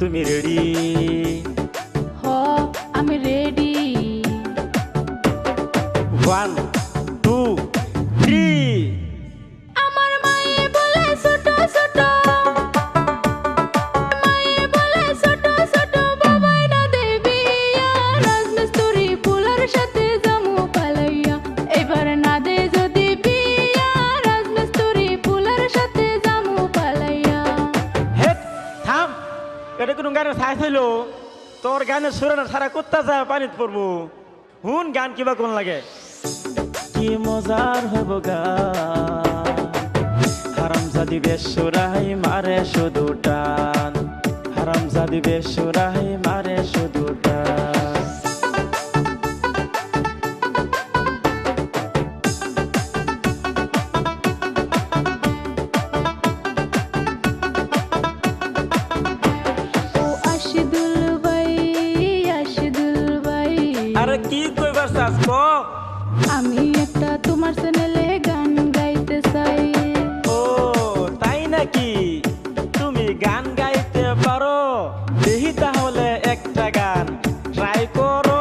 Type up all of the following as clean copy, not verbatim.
তুমি রেডি? হ আমি রেডি। 1 2 3 আমার মায়ে বলে ছোট ছোট, মায়ে বলে ছোট ছোট, বাবাই না দেবী রাজমিস্ত্রি ফুলার সাথে জামু পালাইয়া। এবার না দে যদি বিয়া, রাজমিস্ত্রি ফুলার সাথে জামু পালাইয়া। হেট থাম, এটা কোনো গানের সাইজ হইলো? তোর গানের সুরানো সারা কুত্তা যায় পানিত পড়বো। হুন গান কিবা কোন লাগে? কি মজার হব গান, হারামজাদি বেসুরাই মারে শুধু টান, হারামজাদি বেসুরাই মারে শুধু টান। ও আশিদুল ভাই, আশিদুল ভাই, আরে কি কইবার চাস ক? আমি একটা তোমার চ্যানেলে গান গাইতে চাই। ও তাই নাকি? তুমি গান গাইতে পারো? দেখি তাহলে একটা গান ট্রাই করো।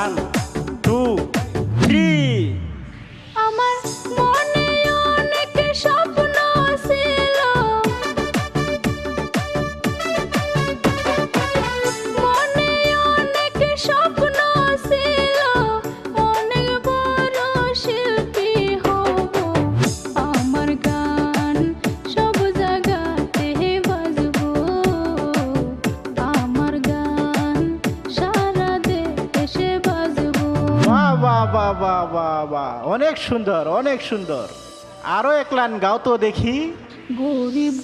One, two, three. আমার মনে অনেক স্বপ্ন ছিল, মনে অনেক স্বপ্ন ছিল, অনেক বড় শিল্পী হব। আমার গান সব জায়গাতে বাজবো, আমার গান সারা দেশে বাজবো। বাহ বাহ বাহ বাহ বাহ বাহ, অনেক সুন্দর অনেক সুন্দর। আরো এক লাইন গাও তো দেখি। গরিব